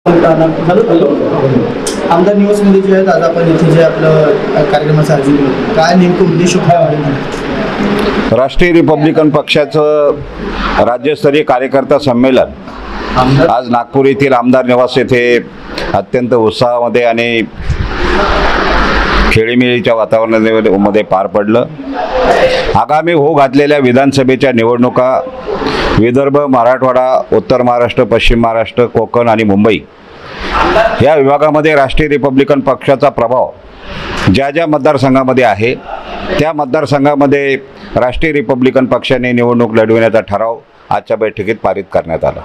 आमदार निवासमध्ये जे आहेत आज आपण इथे जे आपलं कार्यक्रमाचं आयोजन केलं, काय नेमकं उद्देश काय? राष्ट्रीय रिपब्लिकन पक्षाचं राज्यस्तरीय कार्यकर्ता संमेलन आज नागपूर येथील आमदार निवास येथे अत्यंत उत्साहामध्ये आणि खेळीमेळीच्या वातावरणामध्ये पार पडलं। आगामी होऊ घातलेल्या विधानसभेच्या निवडणुका विदर्भ, मराठवाडा, उत्तर महाराष्ट्र, पश्चिम महाराष्ट्र, कोकण आणि मुंबई या विभागामध्ये राष्ट्रीय रिपब्लिकन पक्षाचा प्रभाव ज्या ज्या मतदारसंघामध्ये आहे त्या मतदारसंघामध्ये राष्ट्रीय रिपब्लिकन पक्षाने निवडणूक लढविण्याचा ठराव आजच्या बैठकीत पारित करण्यात आला।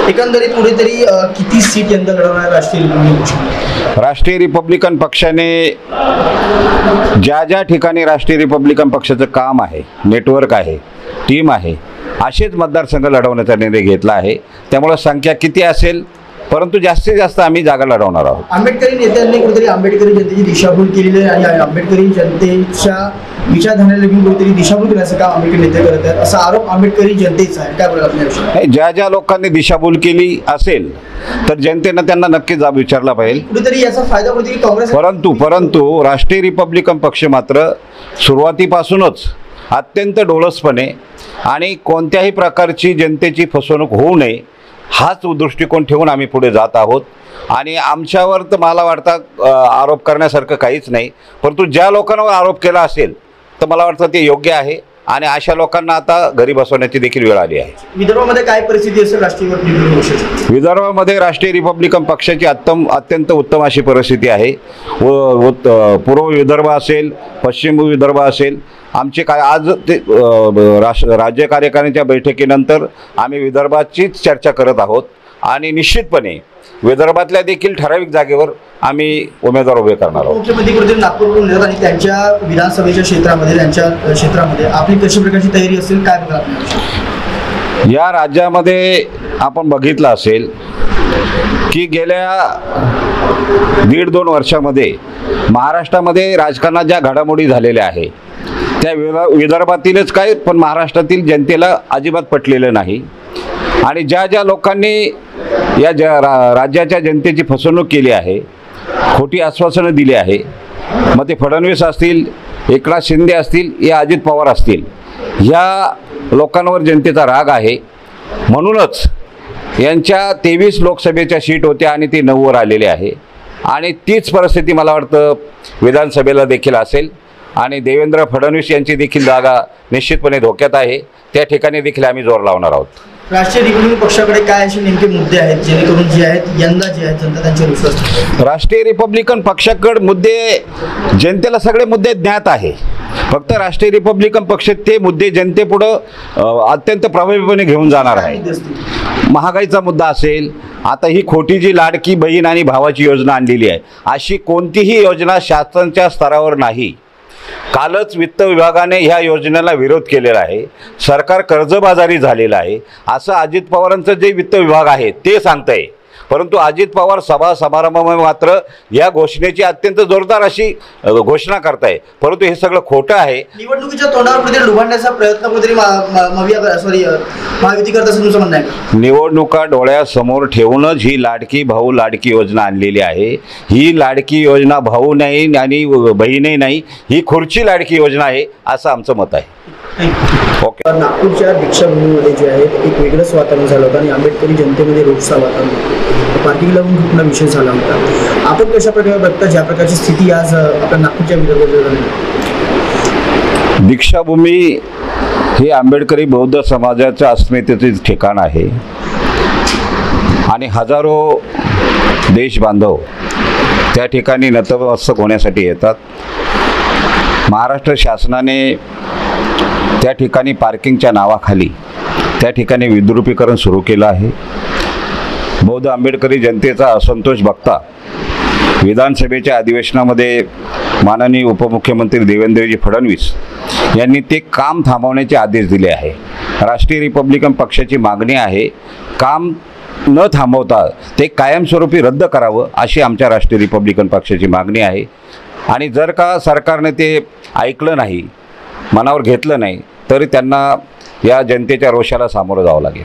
एकंदरीत कुठेतरी किती सीट यंदा लढवणार राष्ट्रीय रिपब्लिकन पक्ष? राष्ट्रीय रिपब्लिकन पक्षाने ज्या ज्या ठिकाणी राष्ट्रीय रिपब्लिकन पक्षाचं काम आहे, नेटवर्क आहे, टीम आहे, असेच मतदारसंघ लढवण्याचा निर्णय घेतला आहे। त्यामुळे संख्या किती असेल परंतु जास्तीत जास्त आम्ही जागा लढवणार आहोत। आंबेडकरी नेत्यांनी कुठेतरी आंबेडकरी जनतेची दिशाभूल केलेली आहे आणि आंबेडकरी जनतेच्या विचारधारेला घेऊन कुठेतरी दिशाभूल करण्याचं काम आंबेडकरी नेते करत आहेत, असा आरोप आंबेडकरी जनतेचा आहे। काय बोलाल आपल्याविषयी? ज्या ज्या लोकांनी दिशाभूल केली असेल तर जनतेनं त्यांना नक्की जाब विचारला पाहिजे। कुठेतरी याचा फायदा कुठेतरी काँग्रेस परंतु राष्ट्रीय रिपब्लिकन पक्ष मात्र सुरुवातीपासूनच अत्यंत डोळसपणे आणि कोणत्याही प्रकारची जनतेची फसवणूक होऊ नये हाच दृष्टिकोन ठेवून आम्ही पुढे जात आहोत। आणि आमच्यावर तर मला वाटतं आरोप करण्यासारखं काहीच नाही, परंतु ज्या लोकांवर आरोप केला असेल तर मला वाटतं ते योग्य आहे आणि अशा लोकांना आता घरी बसवण्याची देखील वेळ आली आहे। विदर्भामध्ये काय परिस्थिती असेल राष्ट्रीय रिपब्लिकन पक्षाची? विदर्भामध्ये राष्ट्रीय रिपब्लिकन पक्षाची अत्यंत उत्तम अशी परिस्थिती आहे। पूर्व विदर्भ असेल, पश्चिम विदर्भ असेल, आमचे काय आज ते राज्य कार्यकारिणीच्या बैठकीनंतर आम्ही विदर्भाचीच चर्चा करत आहोत आणि निश्चितपणे विदर्भातल्या देखील ठराविक जागेवर आम्ही उमेदवार उभे करणार आहोत। मुख्यमंत्री कुठेतरी नागपूरवरून येतात आणि त्यांच्या विधानसभेच्या क्षेत्रामध्ये आपली कशी प्रकारची तयारी असेल, काय बघा? या राज्यामध्ये आपण बघितलं असेल की गेल्या 1.5-2 वर्षामध्ये महाराष्ट्रामध्ये राजकारणात ज्या घडामोडी झालेल्या आहे त्या विदर्भातीलच काय पण महाराष्ट्रातील जनतेला अजिबात पटलेलं नाही। आणि ज्या ज्या लोकांनी या राज्याच्या जनतेची फसवणूक केली आहे, खोटी आश्वासनं दिली आहे, मग ते फडणवीस असतील, एकनाथ शिंदे असतील या अजित पवार असतील, ह्या लोकांवर जनतेचा राग आहे। म्हणूनच यांच्या 23 लोकसभेच्या सीट होत्या आणि ते 9 वर आलेले आहे आणि तीच परिस्थिती मला वाटतं विधानसभेला देखील असेल आणि देवेंद्र फडणवीस यांची देखील जागा निश्चितपणे धोक्यात आहे। त्या ठिकाणी देखील आम्ही जोर लावणार आहोत। राष्ट्रीय रिपब्लिकन पक्षाकडे काय असे नेमके मुद्दे आहेत जेणेकरून जे आहेत यंदा जे आहेत जनता त्यांच्यावर विश्वास? राष्ट्रीय रिपब्लिकन पक्षाकडे मुद्दे जनतेला सगळे मुद्दे ज्ञात आहे, फक्त राष्ट्रीय रिपब्लिकन पक्ष ते मुद्दे जनतेपुढं अत्यंत प्रभावीपणे घेऊन जाणार आहे। महागाईचा मुद्दा असेल, आता ही खोटी जी लाडकी बहीण आणि भावाची योजना आणलेली आहे अशी कोणतीही योजना शासनाच्या स्तरावर नाही। कालच वित्त विभागाने ह्या योजनेला विरोध केलेला आहे, सरकार कर्जबाजारी झालेलं आहे असं अजित पवारांचं जे वित्त विभाग आहे ते सांगतंय। परंतु अजित पवार सभा समारंभामध्ये मात्र या घोषणेची अत्यंत जोरदार अशी घोषणा करताय, परंतु हे सगळं खोटं आहे। निवडणुकीच्या तोंडावर कुठेतरी लुबाडण्याचा प्रयत्न कुठेतरी महायुती करत असं तुमचं म्हणणं आहे? निवडणुका डोळ्यासमोर ठेवूनच ही लाडकी भाऊ लाडकी योजना आणलेली आहे। ही लाडकी योजना भाऊ नाही आणि बहीणही नाही, ही खुर्ची लाडकी योजना आहे असं आमचं मत आहे। ओके। नागपूरच्या दीक्षाभूमीमध्ये जे आहे एक वेगळंच वातावरण झालं होतं आणि आंबेडकरी जनतेमध्ये रोषचा वातावरण, पार्टीला कुठला विषय झाला होता। आपण कशा प्रकारे बघता ज्या प्रकारची स्थिती आज आपल्या नागपूरच्या विदर्भात झाली? दीक्षाभूमी हे आंबेडकरी बौद्ध समाजाचं अस्मितेचे ठिकाण आहे आणि हजारो देश बांधव त्या ठिकाणी नतमस्तक होण्यासाठी येतात। महाराष्ट्र शासनाने त्या ठिकाणी पार्किंगच्या नावाखाली त्या ठिकाणी विद्रुपीकरण सुरू केलं आहे। बौद्ध आंबेडकरी जनतेचा असंतोष बघता विधानसभेच्या अधिवेशनामध्ये माननीय उपमुख्यमंत्री देवेंद्रजी फडणवीस यांनी ते काम थांबवण्याचे आदेश दिले आहे। राष्ट्रीय रिपब्लिकन पक्षाची मागणी आहे काम न थांबवता ते कायमस्वरूपी रद्द करावं अशी आमच्या राष्ट्रीय रिपब्लिकन पक्षाची मागणी आहे। आणि जर का सरकारने ते ऐकलं नाही, मनावर घेतलं नाही, तरी त्यांना या जनतेच्या रोषाला सामोरं जावं लागेल।